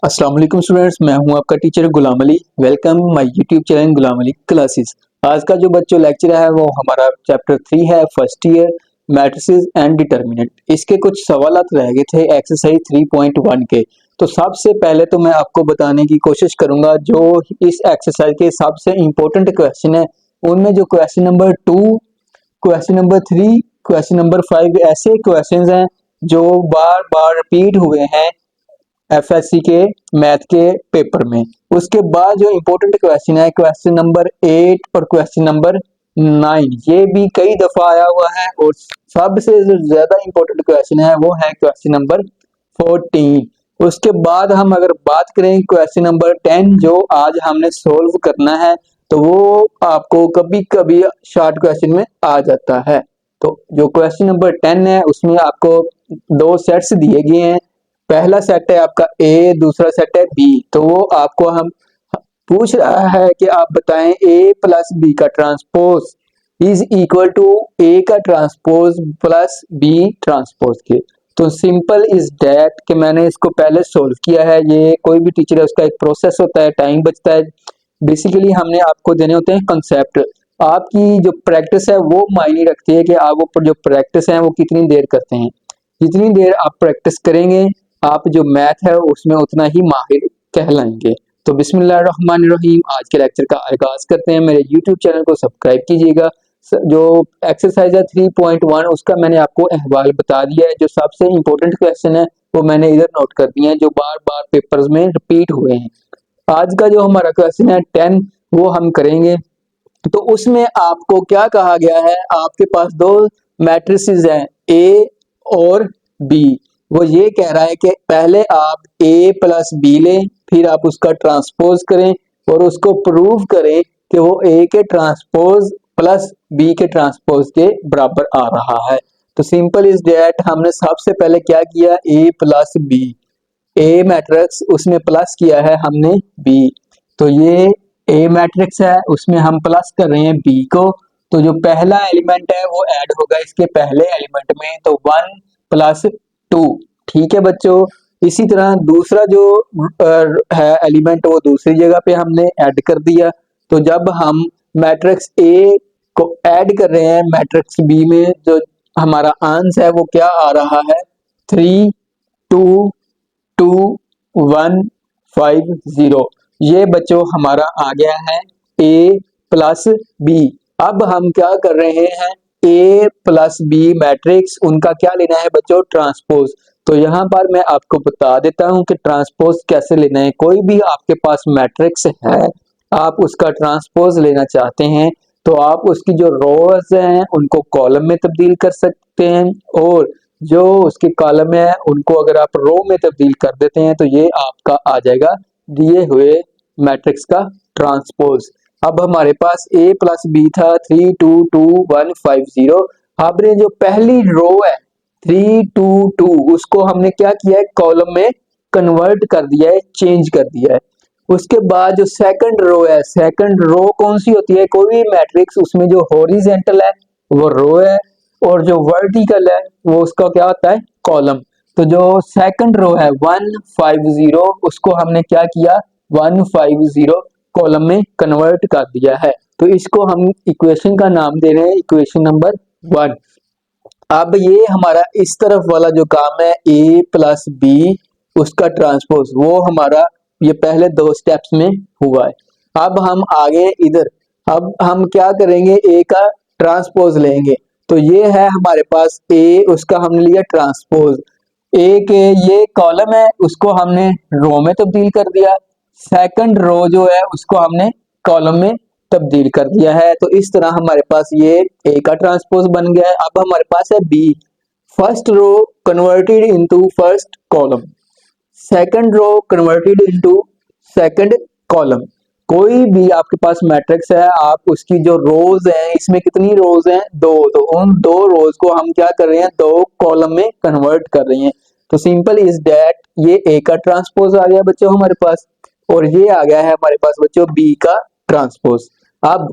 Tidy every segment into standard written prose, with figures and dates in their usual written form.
अस्सलाम वालेकुम स्टूडेंट्स, मैं हूं आपका teacher Ghulam Ali. Welcome my YouTube channel Ghulam Ali classes. आज का जो बच्चों लेक्चर है वो हमारा चैप्टर 3 है, first year matrices and determinant. इसके कुछ सवालात रह गए थे एक्सरसाइज 3.1 के। तो सबसे पहले तो मैं आपको बताने की कोशिश करूंगा जो इस एक्सरसाइज के सबसे इंपॉर्टेंट क्वेश्चन है उनमें जो question number 2, question number 3, question number 5 ऐसे क्वेश्चन हैं जो बार बार रिपीट हुए हैं एफएससी के मैथ के पेपर में। उसके बाद जो इम्पोर्टेंट क्वेश्चन है क्वेश्चन नंबर 8 और क्वेश्चन नंबर 9, ये भी कई दफा आया हुआ है। और सबसे जो ज्यादा इम्पोर्टेंट क्वेश्चन है वो है क्वेश्चन नंबर 14। उसके बाद हम अगर बात करें क्वेश्चन नंबर 10 जो आज हमने सोल्व करना है, तो वो आपको कभी कभी शॉर्ट क्वेश्चन में आ जाता है। तो जो क्वेश्चन नंबर 10 है उसमें आपको दो सेट्स दिए गए हैं। पहला सेट है आपका ए, दूसरा सेट है बी। तो वो आपको हम पूछ रहा है कि आप बताएं ए प्लस बी का ट्रांसपोज इज इक्वल टू ए का ट्रांसपोज प्लस बी ट्रांसपोज के। तो सिंपल इज दैट कि मैंने इसको पहले सोल्व किया है। ये कोई भी टीचर है उसका एक प्रोसेस होता है, टाइम बचता है। बेसिकली हमने आपको देने होते हैं कंसेप्ट। आपकी जो प्रैक्टिस है वो मायने रखती है कि आप वो जो प्रैक्टिस है वो कितनी देर करते हैं। जितनी देर आप प्रैक्टिस करेंगे आप जो मैथ है उसमें उतना ही माहिर कहलाएंगे। तो बिस्मिल्लाहिर्रहमानिर्रहीम, आज के लेक्चर का आगाज करते हैं। मेरे यूट्यूब चैनल को सब्सक्राइब कीजिएगा। जो एक्सरसाइज है 3.1 उसका मैंने आपको अहवाल बता दिया है। जो सबसे इंपॉर्टेंट क्वेश्चन है वो मैंने इधर नोट कर दिए हैं जो बार बार पेपर्स में रिपीट हुए हैं। आज का जो हमारा क्वेश्चन है 10 वो हम करेंगे। तो उसमें आपको क्या कहा गया है, आपके पास दो मैट्रिसेस हैं ए और बी। वो ये कह रहा है कि पहले आप ए प्लस बी लें, फिर आप उसका ट्रांसपोज करें और उसको प्रूव करें कि वो ए के ट्रांसपोज प्लस बी के ट्रांसपोज के बराबर आ रहा है। तो सिंपल इज दैट हमने सबसे पहले क्या किया, ए प्लस बी, ए मैट्रिक्स उसमें प्लस किया है हमने बी। तो ये ए मैट्रिक्स है उसमें हम प्लस कर रहे हैं बी को। तो जो पहला एलिमेंट है वो ऐड होगा इसके पहले एलिमेंट में, तो 1 प्लस 2। ठीक है बच्चों। इसी तरह दूसरा जो है एलिमेंट वो दूसरी जगह पे हमने ऐड कर दिया। तो जब हम मैट्रिक्स ए को ऐड कर रहे हैं मैट्रिक्स बी में, जो हमारा आंसर है वो क्या आ रहा है, 3 2 2 1 5 0। ये बच्चों हमारा आ गया है ए प्लस बी। अब हम क्या कर रहे हैं, ए प्लस बी मैट्रिक्स उनका क्या लेना है बच्चों, ट्रांसपोज। तो यहाँ पर मैं आपको बता देता हूँ कि ट्रांसपोज कैसे लेना है। कोई भी आपके पास मैट्रिक्स है, आप उसका ट्रांसपोज लेना चाहते हैं तो आप उसकी जो रोज हैं उनको कॉलम में तब्दील कर सकते हैं, और जो उसके कॉलम है उनको अगर आप रो में तब्दील कर देते हैं तो ये आपका आ जाएगा दिए हुए मैट्रिक्स का ट्रांसपोज। अब हमारे पास a प्लस बी था 3 2 2 1 5 0। हमने जो पहली रो है 3 2 2 उसको हमने क्या किया है, कॉलम में कन्वर्ट कर दिया है, चेंज कर दिया है। उसके बाद जो सेकंड रो है, सेकंड रो कौन सी होती है, कोई भी मैट्रिक्स उसमें जो हॉरिजेंटल है वो रो है और जो वर्टिकल है वो उसका क्या होता है, कॉलम। तो जो सेकंड रो है 1 5 0 उसको हमने क्या किया, 1 5 0 कॉलम में कन्वर्ट कर दिया है। तो इसको हम इक्वेशन का नाम दे रहे हैं इक्वेशन नंबर 1। अब ये हमारा इस तरफ वाला जो काम है ए प्लस बी उसका ट्रांसपोज, वो हमारा ये पहले दो स्टेप्स में हुआ है। अब हम आगे इधर, अब हम क्या करेंगे, ए का ट्रांसपोज लेंगे। तो ये है हमारे पास ए, उसका हमने लिया ट्रांसपोज। ए के ये कॉलम है उसको हमने रो में तब्दील कर दिया, सेकंड रो जो है उसको हमने कॉलम में तब्दील कर दिया है। तो इस तरह हमारे पास ये ए का ट्रांसपोज बन गया है। अब हमारे पास है B, first row converted into first column, second row converted into second column. कोई भी आपके पास मैट्रिक्स है, आप उसकी जो रोज है, इसमें कितनी रोज हैं, दो, तो उन दो रोज को हम क्या कर रहे हैं, दो कॉलम में कन्वर्ट कर रहे हैं। तो सिंपल इज दैट ये ए का ट्रांसपोज आ गया बच्चों हमारे पास, और ये आ गया है हमारे पास बच्चों बी का ट्रांसपोज। अब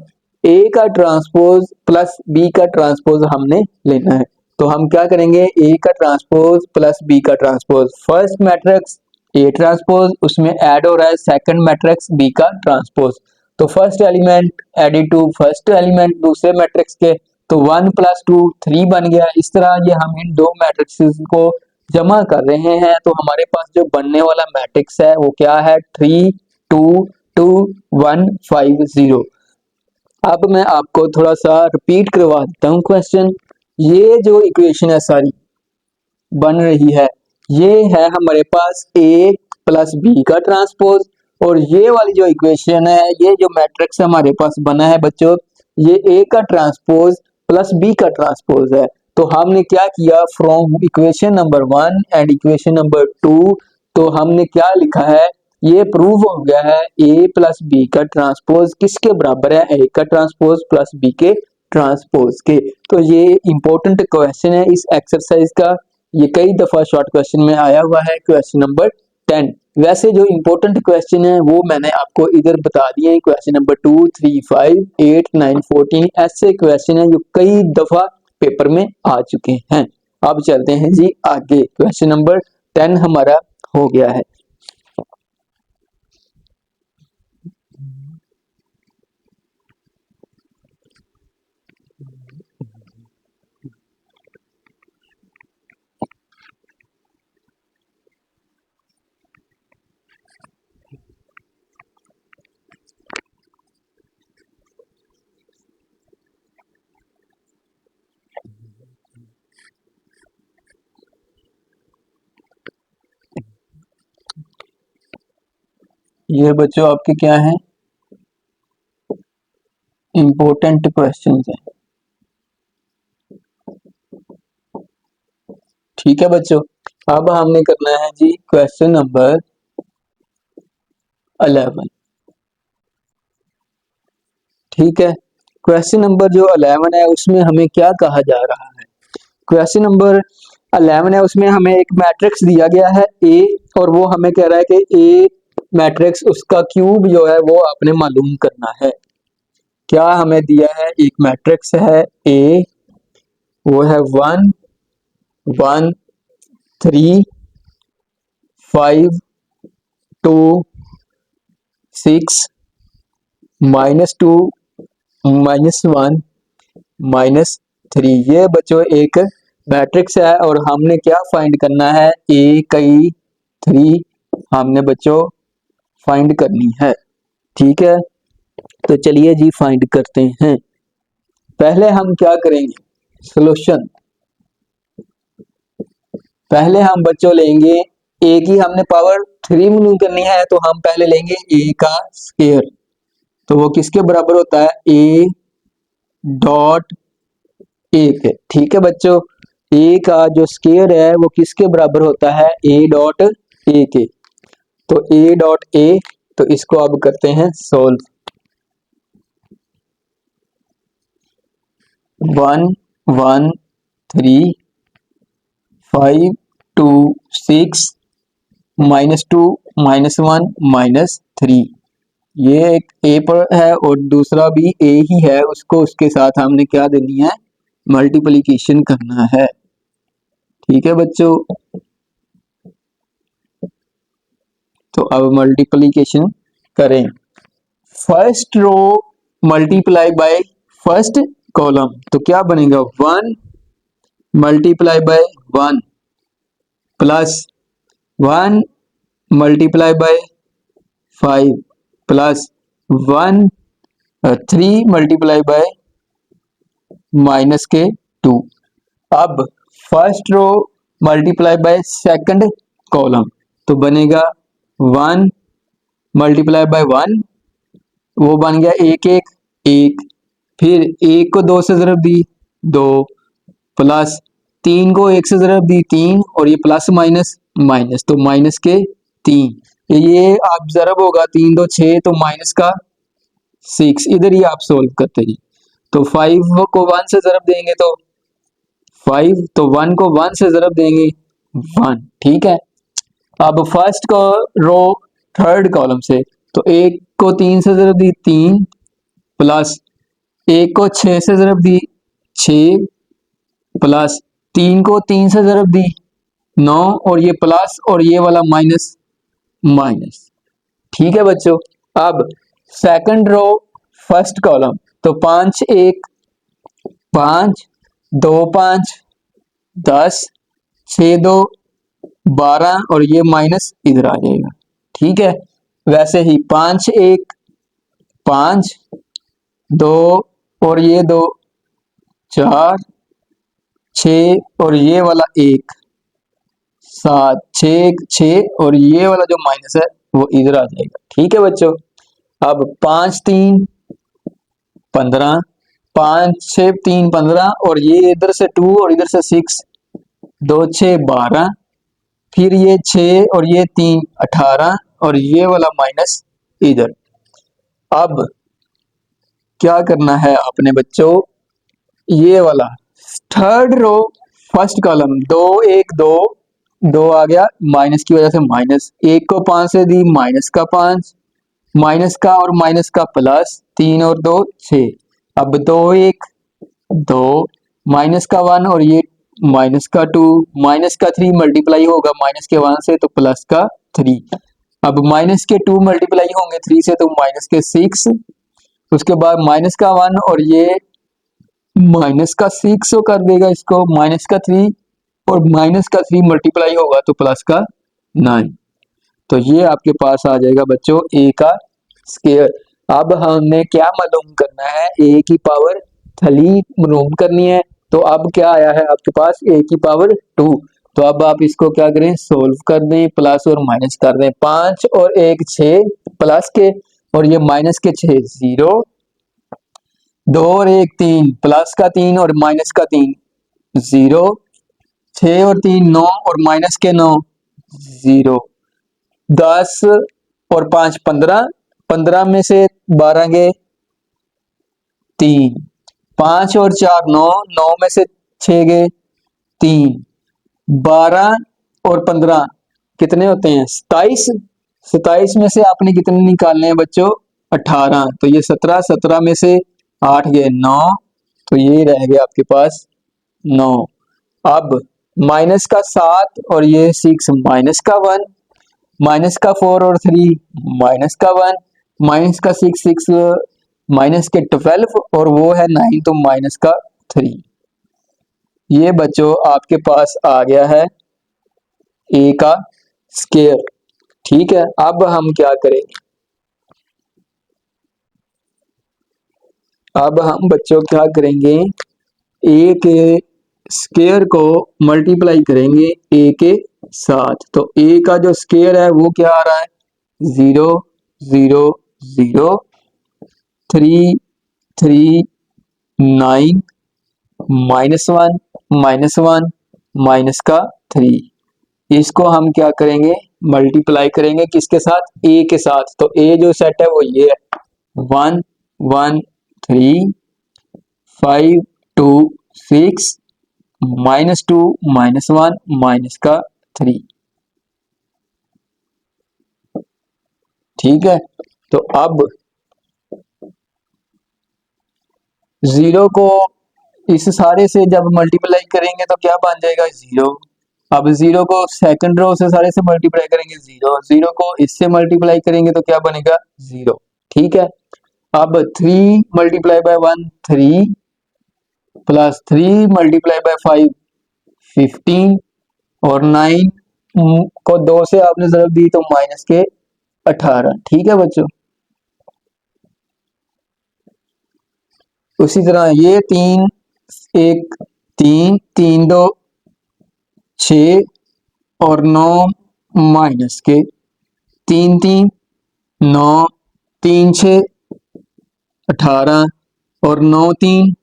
ए का ट्रांसपोज प्लस बी का ट्रांसपोज हमने लेना है। तो हम क्या करेंगे, ए का ट्रांसपोज प्लस बी का transpose, first matrix A transpose, उसमें ऐड हो रहा है सेकंड मैट्रिक्स बी का ट्रांसपोज। तो first element added to first element दूसरे मैट्रिक्स के, तो 1 + 2 3 बन गया। इस तरह ये हम इन दो मैट्रिक्स को जमा कर रहे हैं, तो हमारे पास जो बनने वाला मैट्रिक्स है वो क्या है, 3 2 2 1 5 0। अब मैं आपको थोड़ा सा रिपीट करवा देता हूँ क्वेश्चन। ये जो इक्वेशन है सारी बन रही है, ये है हमारे पास a + b का ट्रांसपोज, और ये वाली जो इक्वेशन है, ये जो मैट्रिक्स हमारे पास बना है बच्चों, ये a का ट्रांसपोज प्लस b का ट्रांसपोज है। तो हमने क्या किया, from equation number 1 and equation number 2, तो हमने क्या लिखा है, ये प्रूव हो गया है a + b का ट्रांसपोज किसके बराबर है, a का ट्रांसपोज प्लस b के ट्रांसपोज के। तो ये इंपॉर्टेंट क्वेश्चन है इस एक्सरसाइज का, ये कई दफा शॉर्ट क्वेश्चन में आया हुआ है, क्वेश्चन नंबर 10। वैसे जो इंपॉर्टेंट क्वेश्चन है वो मैंने आपको इधर बता दिए हैं, क्वेश्चन नंबर 2 3 5 8 9 14 ऐसे क्वेश्चन है जो कई दफा पेपर में आ चुके हैं। अब चलते हैं जी आगे, क्वेश्चन नंबर 10 हमारा हो गया है। ये बच्चों आपके क्या हैं, इंपॉर्टेंट क्वेश्चंस हैं। ठीक है बच्चों, अब हमने करना है जी क्वेश्चन नंबर 11। ठीक है, क्वेश्चन नंबर जो 11 है उसमें हमें क्या कहा जा रहा है, क्वेश्चन नंबर 11 है उसमें हमें एक मैट्रिक्स दिया गया है ए, और वो हमें कह रहा है कि ए मैट्रिक्स उसका क्यूब जो है वो आपने मालूम करना है। क्या हमें दिया है, एक मैट्रिक्स है ए, वो है 1 1 3 5 2 6 -2 -1 -3। ये बच्चों एक मैट्रिक्स है, और हमने क्या फाइंड करना है, ए कई 3 हमने बच्चों फाइंड करनी है। ठीक है, तो चलिए जी फाइंड करते हैं। पहले हम क्या करेंगे, सॉल्यूशन। पहले हम बच्चों लेंगे ए की हमने पावर 3 मालूम करनी है, तो हम पहले लेंगे ए का स्क्वायर, तो वो किसके बराबर होता है, ए डॉट ए के। ठीक है बच्चों, ए का जो स्क्वायर है वो किसके बराबर होता है, ए डॉट ए के। तो ए डॉट ए, तो इसको अब करते हैं सोल्व। 1 1 3 5 2 6 -2 -1 -3, ये एक ए पर है और दूसरा भी ए ही है, उसको उसके साथ हमने क्या देनी है, मल्टीप्लिकेशन करना है। ठीक है बच्चों, तो अब मल्टीप्लिकेशन करें, first row multiply by first column, तो क्या बनेगा, 1 multiply by 1 plus 1 multiply by 5 plus 1 3 multiply by -2। अब first row multiply by second column, तो बनेगा 1 मल्टीप्लाई बाय 1, वो बन गया 1 1 1, फिर 1 को 2 से ज़रब दी 2, प्लस 3 को 1 से ज़रब दी 3, और ये प्लस माइनस माइनस, तो माइनस के 3, ये आप ज़रब होगा 3 2 6, तो माइनस का 6, इधर ही आप सोल्व करते हैं। तो 5 को 1 से ज़रब देंगे तो 5, तो 1 को 1 से ज़रब देंगे 1। ठीक है, अब फर्स्ट को रो थर्ड कॉलम से, तो 1 को 3 से ज़रब दी 3, प्लस 1 को 6 से ज़रब दी 6, प्लस 3 को 3 से ज़रब दी 9, और ये प्लस और ये वाला माइनस माइनस। ठीक है बच्चों। अब सेकंड रो फर्स्ट कॉलम, तो 5 1 5 2 5 10 6 2 12 और ये माइनस इधर आ जाएगा। ठीक है, वैसे ही 5 1 5 2 और ये 2 4 6 और ये वाला 1 7 6 6 और ये वाला जो माइनस है वो इधर आ जाएगा। ठीक है बच्चों। अब 5 3 15 5 6 3 15 और ये इधर से 2 और इधर से 6 2 6 12 फिर ये 6 और ये 3 18 और ये वाला माइनस इधर। अब क्या करना है आपने बच्चों, ये वाला थर्ड रो फर्स्ट कॉलम 2 1 2 2 आ गया माइनस की वजह से माइनस, 1 को 5 से दी माइनस का 5 माइनस का और माइनस का प्लस 3 और 2 6। अब 2 1 2 माइनस का 1 और ये माइनस का 2 माइनस का 3 मल्टीप्लाई होगा माइनस के 1 से तो प्लस का 3। अब माइनस के 2 मल्टीप्लाई होंगे 3 से तो माइनस के 6, उसके बाद माइनस का 1 और ये माइनस का 6 कर देगा इसको माइनस का 3 और माइनस का 3 मल्टीप्लाई होगा तो प्लस का 9। तो ये आपके पास आ जाएगा बच्चों ए का स्क्वायर। अब हमें क्या मालूम करना है, ए की पावर 3 मालूम करनी है। तो अब क्या आया है आपके पास ए की पावर 2। तो अब आप इसको क्या करें, सोल्व कर दें, प्लस और माइनस कर दें। 5 और 1 6 प्लस के और ये माइनस के 6 0, 2 और 1 3 प्लस का 3 और माइनस का 3 0, 6 और 3 9 और माइनस के 9 0, 10 और 5 15 15 में से 12 गए 3, 5 और 4 9 9 में से 6 गए 3, 12 और 15 कितने होते हैं 27। 27 में से आपने कितने निकालने हैं बच्चों 18, तो ये 17 17 में से 8 गए 9, तो ये रह गया आपके पास 9। अब माइनस का 7 और ये 6 माइनस का 1, माइनस का 4 और 3 माइनस का 1, माइनस का 6 6 माइनस के 12 और वो है 9 तो माइनस का 3। ये बच्चों आपके पास आ गया है ए का स्क्वायर। ठीक है, अब हम क्या करेंगे, अब हम बच्चों क्या करेंगे, ए के स्क्वायर को मल्टीप्लाई करेंगे ए के साथ। तो ए का जो स्क्वायर है वो क्या आ रहा है 0 0 0 3 3 9 -1 -1 माइनस का 3। इसको हम क्या करेंगे मल्टीप्लाई करेंगे किसके साथ, ए के साथ। तो ए जो सेट है वो ये है 1 1 3 5 2 6 -2 -1 माइनस का 3। ठीक है, तो अब 0 को इस सारे से जब मल्टीप्लाई करेंगे तो क्या बन जाएगा 0। अब 0 को सेकंड रो से सारे से मल्टीप्लाई करेंगे 0, 0 को इससे मल्टीप्लाई करेंगे तो क्या बनेगा 0। ठीक है, अब 3 multiply by 1 3 plus 3 multiply by 5 15 और 9 को 2 से आपने जरूरत दी तो माइनस के 18। ठीक है बच्चों, उसी तरह ये 3 1 3 3 2 6 और 9 माइनस के 3 3 9 3 6 18 और 9 3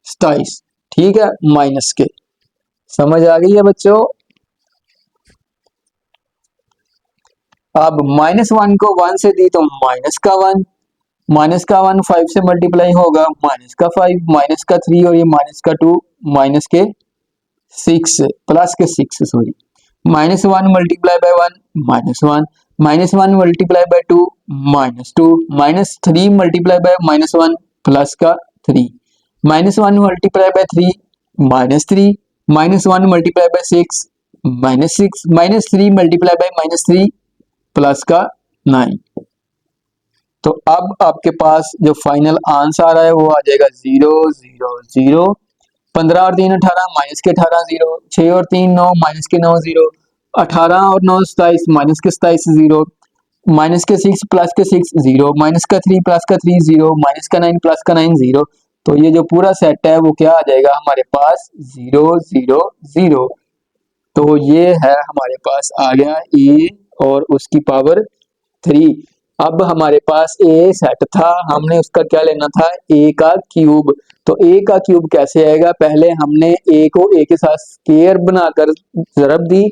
27। ठीक है, माइनस के। समझ आ गई है बच्चों। अब -1 को 1 से दी तो माइनस का 1, माइनस का 1 5 से मल्टीप्लाई होगा माइनस का 5, माइनस का 3 और ये माइनस का 2 माइनस के 6 प्लस के 6 sorry, -1 multiply by 1 -1, -1 multiply by 2 -2, -3 multiply by -1 plus का 3, -1 multiply bye 3 -3, -1 multiply bye 6 -6 -3 multiply bye -3 plus का 9। तो अब आपके पास जो फाइनल आंसर आ रहा है वो आ जाएगा 0 0 0। 15 और 3 18, माइनस के 18 0। 6 और 3 9, माइनस के 9 0। 18 और 9 27, माइनस के 27 0। माइनस के 6 प्लस के 6 0। माइनस का 3 प्लस का 3 0। माइनस का 9 प्लस का 9 0। तो ये जो पूरा सेट है वो क्या आ जाएगा हमारे पास 0 0 0। तो ये है हमारे पास आ गया ए और उसकी पावर 3। अब हमारे पास ए सेट था, हमने उसका क्या लेना था, ए का क्यूब। तो ए का क्यूब कैसे आएगा, पहले हमने ए को ए के साथ स्केयर बनाकर जरब दी,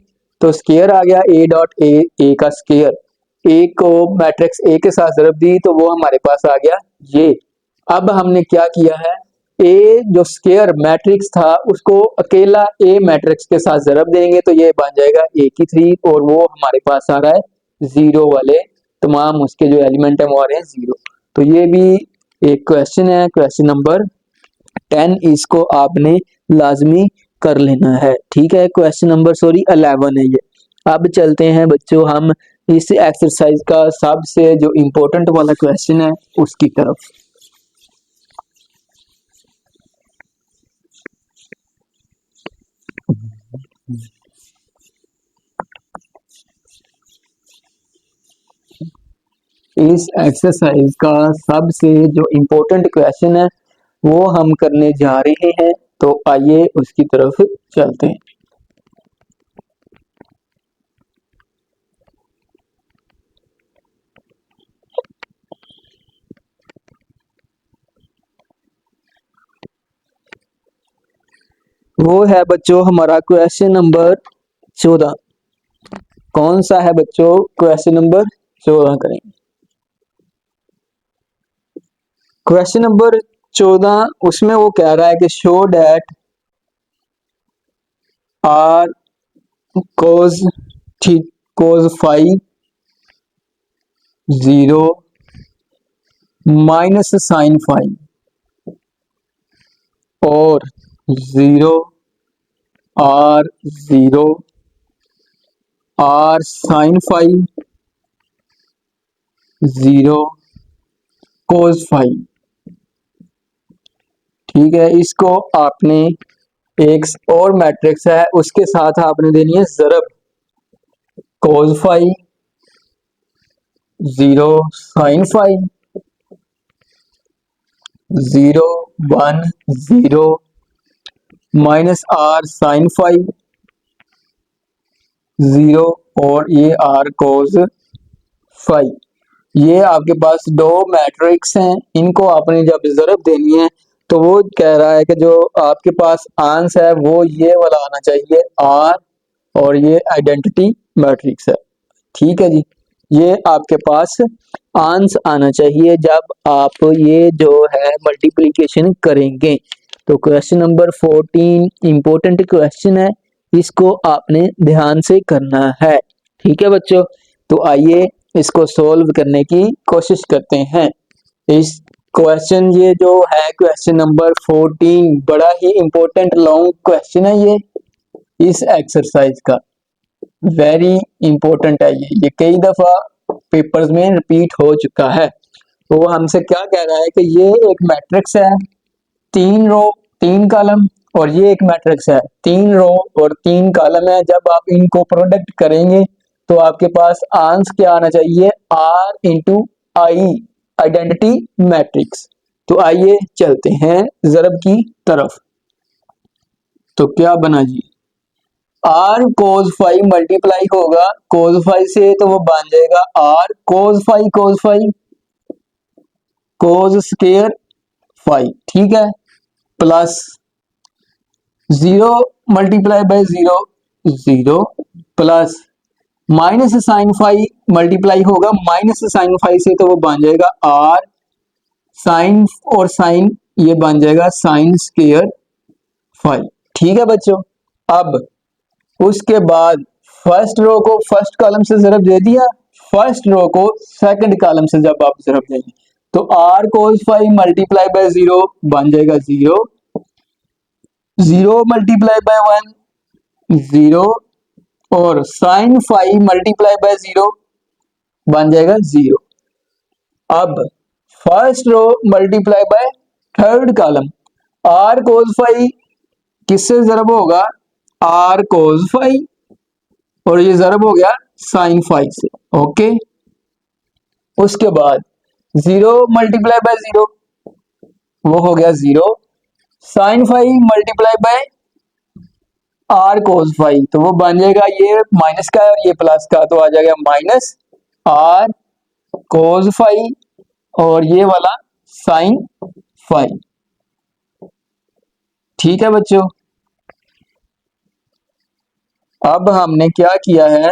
तो स्केयर आ गया ए डॉट ए, ए का स्केयर। ए को मैट्रिक्स ए के साथ जरब दी तो वो हमारे पास आ गया ये। अब हमने क्या किया है, ए जो स्केयर मैट्रिक्स था उसको अकेला ए मैट्रिक्स के साथ जरब देंगे तो ये बन जाएगा ए की 3, और वो हमारे पास आ रहा है 0 वाले तमाम उसके जो एलिमेंट है वो आ रहे हैं 0। तो ये भी एक क्वेश्चन है, क्वेश्चन नंबर 10, इसको आपने लाजमी कर लेना है। ठीक है, क्वेश्चन नंबर 11 है ये। अब चलते हैं बच्चों हम इस एक्सरसाइज का सबसे जो इम्पोर्टेंट वाला क्वेश्चन है उसकी तरफ। इस एक्सरसाइज का सबसे जो इम्पोर्टेंट क्वेश्चन है वो हम करने जा रहे हैं, तो आइए उसकी तरफ चलते हैं। वो है बच्चों हमारा क्वेश्चन नंबर 14। कौन सा है बच्चों, क्वेश्चन नंबर 14 करेंगे। क्वेश्चन नंबर 14 उसमें वो कह रहा है कि show that R cos cos five 0 minus sine five और 0 R 0 R sine five 0 cos five. ठीक है, इसको आपने एक और मैट्रिक्स है उसके साथ आपने देनी है जरब। Cos five 0 sine five 0 1 0 minus are sine five 0 और ये आर कोस फाइव। ये आपके पास दो मैट्रिक्स हैं, इनको आपने जब जरब देनी है तो वो कह रहा है कि जो आपके पास आंसर है वो ये वाला आना चाहिए आर, और ये आइडेंटिटी मैट्रिक्स है। ठीक है जी, ये आपके पास आंसर आना चाहिए जब आप ये जो है मल्टीप्लिकेशन करेंगे। तो क्वेश्चन नंबर 14 इंपॉर्टेंट क्वेश्चन है, इसको आपने ध्यान से करना है। ठीक है बच्चों, तो आइए इसको सोल्व करने की कोशिश करते हैं। इस क्वेश्चन ये जो है क्वेश्चन नंबर 14 बड़ा ही इंपॉर्टेंट लॉन्ग क्वेश्चन है ये इस एक्सरसाइज का, वेरी इंपॉर्टेंट है ये कई दफा पेपर्स में रिपीट हो चुका है। तो वो हमसे क्या कह रहा है कि ये एक मैट्रिक्स है 3 रो 3 कॉलम, और ये एक मैट्रिक्स है 3 रो और 3 कॉलम है। जब आप इनको प्रोडक्ट करेंगे तो आपके पास आंसर क्या आना चाहिए, R into I, identity matrix. तो आइए चलते हैं जरब की तरफ। तो क्या बना जी, आर कोज फाइव मल्टीप्लाई होगा कोज फाइव से तो वो बन जाएगा R cos five cos square 5। ठीक है, plus 0 multiply by 0 0 plus minus sine 5 multiply होगा माइनस साइन 5 से तो वो बन जाएगा आर साइन, और साइन ये बन जाएगा साइन स्केयर 5। ठीक है बच्चों, अब उसके बाद फर्स्ट रो को फर्स्ट कॉलम से जरब दे दिया, फर्स्ट रो को सेकंड कॉलम से जब आप जरब देंगे तो आर कोस 5 मल्टीप्लाई बाय 0 बन जाएगा 0 0 मल्टीप्लाई बाय 1 0 और साइन फाइव मल्टीप्लाई बाय 0 बन जाएगा 0। अब first row multiply by third column, R cos five किससे जरब होगा, आर कोस फाइव, और ये जरब हो गया साइन फाइव से। ओके, उसके बाद 0 मल्टीप्लाई बाय 0 वो हो गया 0, sine five multiply by R cos five तो वो बन जाएगा, ये माइनस का है और ये प्लस का, तो आ जाएगा माइनस आर कोस फाइव और ये वाला साइन फाइव। ठीक है बच्चों, अब हमने क्या किया है,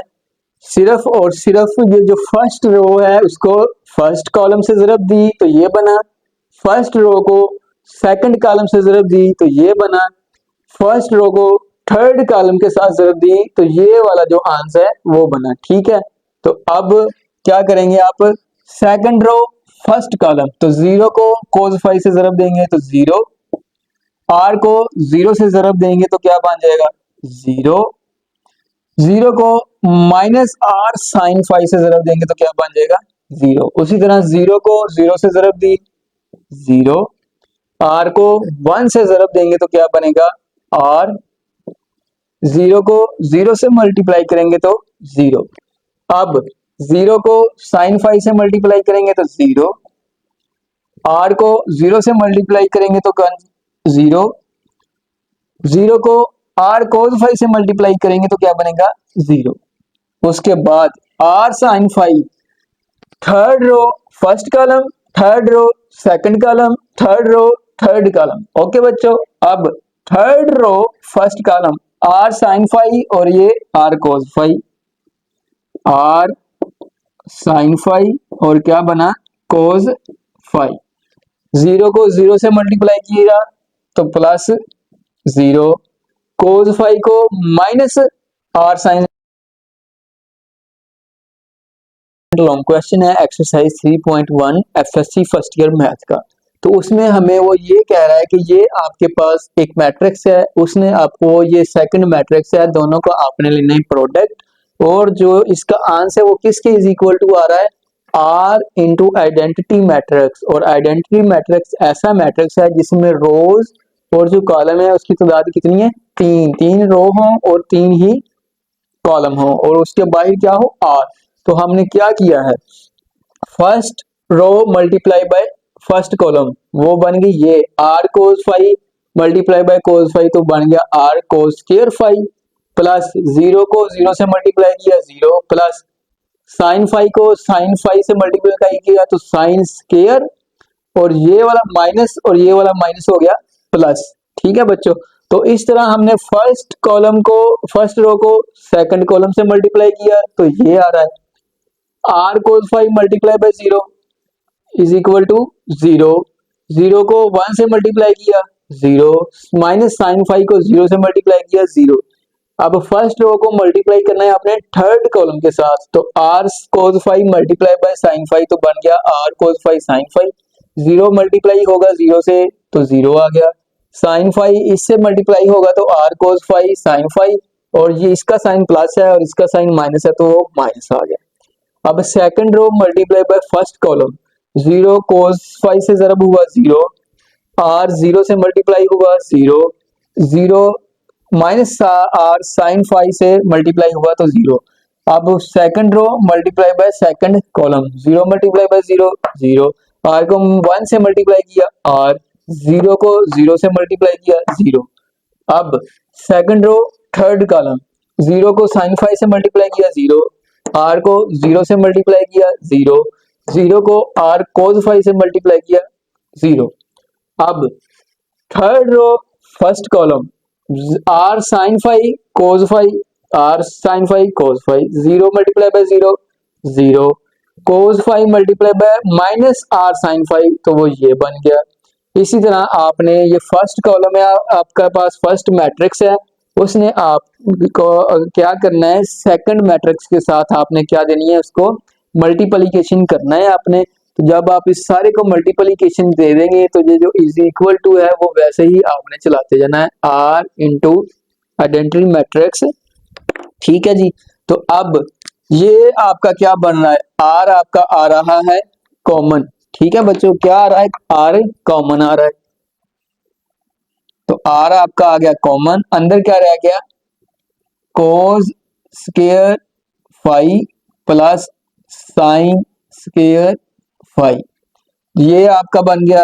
सिर्फ और सिर्फ ये जो फर्स्ट रो है उसको फर्स्ट कॉलम से जरब दी तो ये बना, फर्स्ट रो को सेकंड कॉलम से जरब दी तो ये बना, फर्स्ट रो को थर्ड कॉलम के साथ जरब दी तो ये वाला जो आंसर है वो बना। ठीक है, तो अब क्या करेंगे आप, सेकंड रो फर्स्ट कॉलम, तो 0 को कोस फाइव से जरब देंगे तो 0, आर को 0 से जरब देंगे तो क्या बन जाएगा 0, 0 को माइनस आर साइन फाइव से जरब देंगे तो क्या बन जाएगा 0। उसी तरह 0 को 0 से जरब दी 0, आर को 1 से जरब देंगे तो क्या बनेगा आर, 0 को 0 से मल्टीप्लाई करेंगे तो 0। अब 0 को साइन फाइव से मल्टीप्लाई करेंगे तो 0, आर को 0 से मल्टीप्लाई करेंगे तो 0, 0 को आर कोस फाइव से मल्टीप्लाई करेंगे तो क्या बनेगा 0। उसके बाद R sine five, third row first column, third row second column, third row third column. Okay बच्चों, अब third row first column R sine five और ये R cos five, R sine five और क्या बना कोस फाइव। 0 को 0 से मल्टीप्लाई किया तो प्लस 0, कोस फाइव को minus are sine. Long question है exercise 3.1 FSc first year math का। तो उसमें हमें वो ये कह रहा है कि ये आपके पास एक मैट्रिक्स है, उसने आपको ये सेकंड मैट्रिक्स है, दोनों का आपने लेना है प्रोडक्ट, और जो इसका आंसर है वो किसके इज इक्वल टू आ रहा है आर इंटू आइडेंटिटी मैट्रिक्स। और आइडेंटिटी मैट्रिक्स ऐसा मैट्रिक्स है जिसमें रोज और जो कॉलम है उसकी तादाद कितनी है, तीन रो हो और 3 ही कॉलम हो और उसके बाहर क्या हो आर। तो हमने क्या किया है, first row multiply by first column वो बन गई ये R cos five multiply by cos five तो बन गया R cos square five, plus 0 को 0 से मल्टीप्लाई किया 0, प्लस साइन फाइव को साइन फाइव से मल्टीप्लाई किया तो साइन स्क्वायर, और ये वाला माइनस और ये वाला माइनस हो गया प्लस। ठीक है बच्चों, तो इस तरह हमने फर्स्ट कॉलम को फर्स्ट रो को सेकंड कॉलम से मल्टीप्लाई किया तो ये आ रहा है R cos five multiply by 0 is equal to 0, 0 को 1 से मल्टीप्लाई किया 0, माइनस साइन फाइव को 0 से मल्टीप्लाई किया 0। अब फर्स्ट रो को मल्टीप्लाई करना है आपने थर्ड कॉलम के साथ, तो R cos five multiply by sine five तो बन गया R cos five sine five, 0 multiply होगा 0 से तो 0 आ गया, साइन फाइव इससे मल्टीप्लाई होगा तो R cos five sine five, और ये इसका साइन प्लस है और इसका साइन माइनस है तो वो माइनस आ गया। अब second row multiply by first column, 0 cos five से जरब हुआ 0, आर 0 से मल्टीप्लाई हुआ 0, 0 माइनस आर साइन फाइव से मल्टीप्लाई हुआ तो 0। अब second row multiply by second column, 0 multiply by 0 0, R को 1 से मल्टीप्लाई किया आर, 0 को 0 से मल्टीप्लाई किया 0। अब सेकंड रो थर्ड कॉलम, 0 को साइन फाइव से मल्टीप्लाई किया 0, आर को 0 से मल्टीप्लाई किया 0, 0 को आर कोस फाइव से मल्टीप्लाई किया 0। अब third row first column, R sine five cos five, R sine five cos five, 0 multiply by 0 0, cos five multiply by minus are sine five तो वो ये बन गया। इसी तरह आपने ये फर्स्ट कॉलम है आपका पास फर्स्ट मैट्रिक्स है, उसने आपको क्या करना है सेकंड मैट्रिक्स के साथ आपने क्या देनी है उसको मल्टीप्लिकेशन करना है आपने। तो जब आप इस सारे को मल्टीप्लिकेशन दे देंगे तो ये जो इज इक्वल टू है वो वैसे ही आपने चलाते जाना है आर इंटू आइडेंटिटी मैट्रिक्स ठीक है जी। तो अब ये आपका क्या बन रहा है, आर आपका आ रहा है कॉमन। ठीक है बच्चों, क्या आ रहा है, आर कॉमन आ रहा है। तो आर आपका आ गया कॉमन, अंदर क्या रह गया, cos square phi plus sine square phi, ये आपका बन गया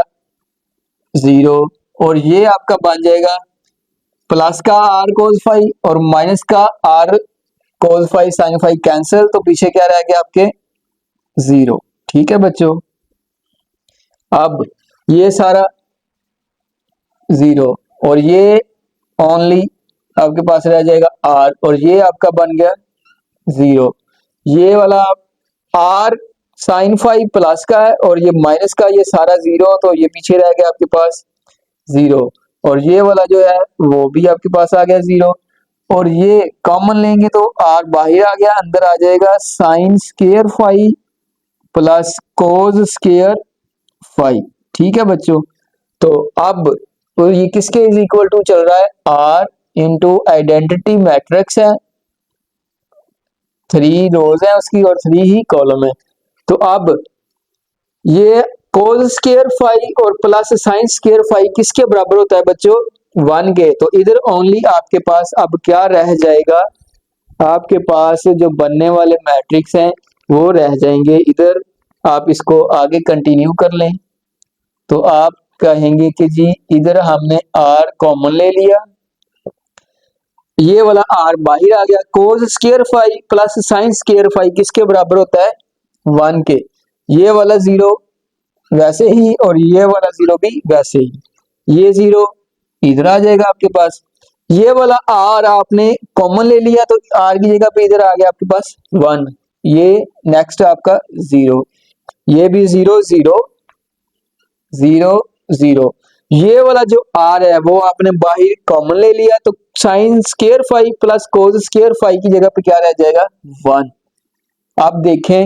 0, और ये आपका बन जाएगा प्लस का आर कोस फाई और माइनस का R cos phi sine phi cancel, तो पीछे क्या रह गया आपके 0। ठीक है बच्चों, अब ये सारा 0 और ये ओनली आपके पास रह जाएगा आर, और ये आपका बन गया 0। ये वाला आर साइन फाई प्लस का है और ये माइनस का, ये सारा 0, तो ये पीछे रह गया आपके पास 0, और ये वाला जो है वो भी आपके पास आ गया 0, और ये कॉमन लेंगे तो आर बाहर आ गया, अंदर आ जाएगा sine square phi plus cos square phi. ठीक है बच्चों, तो अब तो ये किसके इज इक्वल टू चल रहा है, आर इंटू आइडेंटिटी मैट्रिक्स है, 3 रोज है उसकी और 3 ही कॉलम है। तो अब ये कोस स्केयर फाई और प्लस साइन स्केयर फाई किसके बराबर होता है बच्चों, 1 के। तो इधर ओनली आपके पास अब क्या रह जाएगा, आपके पास जो बनने वाले मैट्रिक्स हैं वो रह जाएंगे इधर। आप इसको आगे कंटिन्यू कर लें तो आप कहेंगे कि जी इधर हमने आर कॉमन ले लिया, ये वाला आर बाहर आ गया, cos square phi plus sine square phi किसके बराबर होता है, 1 के। ये वाला 0 वैसे ही और ये वाला 0 भी वैसे ही, ये 0 इधर आ जाएगा आपके पास। ये वाला आर आपने कॉमन ले लिया तो आर की जगह पे इधर आ गया आपके पास 1, ये नेक्स्ट आपका 0, ये भी 0 0 0 0। ये वाला जो आर है वो आपने बाहर कॉमन ले लिया तो sine square phi plus cos square phi की जगह पे क्या रह जाएगा 1। अब देखें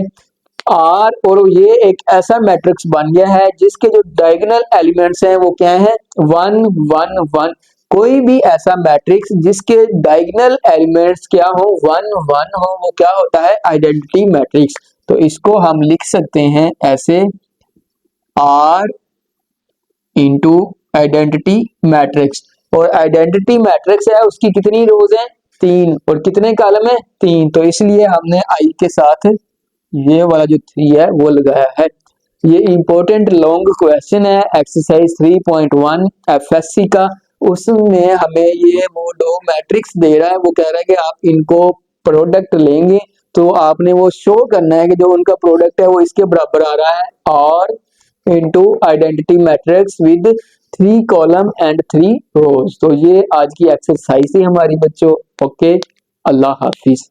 आर और ये एक ऐसा मैट्रिक्स बन गया है जिसके जो डायगोनल एलिमेंट्स हैं वो क्या हैं, 1 1 1। कोई भी ऐसा मैट्रिक्स जिसके डायगोनल एलिमेंट्स क्या हो, 1 1 हो, वो क्या होता है, आइडेंटिटी मैट्रिक्स। तो इसको हम लिख सकते हैं ऐसे, आर इंटू आइडेंटिटी मैट्रिक्स, और आइडेंटिटी मैट्रिक्स है उसकी कितनी रोज हैं, 3, और कितने कॉलम है, 3, तो इसलिए हमने आई के साथ ये वाला जो 3 है वो लगाया है। ये इंपॉर्टेंट लॉन्ग क्वेश्चन है एक्सरसाइज 3.1 एफएससी का, उसमें हमें ये वो दो मैट्रिक्स दे रहा है, वो कह रहा है कि आप इनको प्रोडक्ट लेंगे तो आपने वो शो करना है कि जो उनका प्रोडक्ट है वो इसके बराबर आ रहा है, और into identity matrix with 3 column and 3 रोज। तो ये आज की एक्सरसाइज थी हमारी बच्चों। ओके, अल्लाह हाफिज।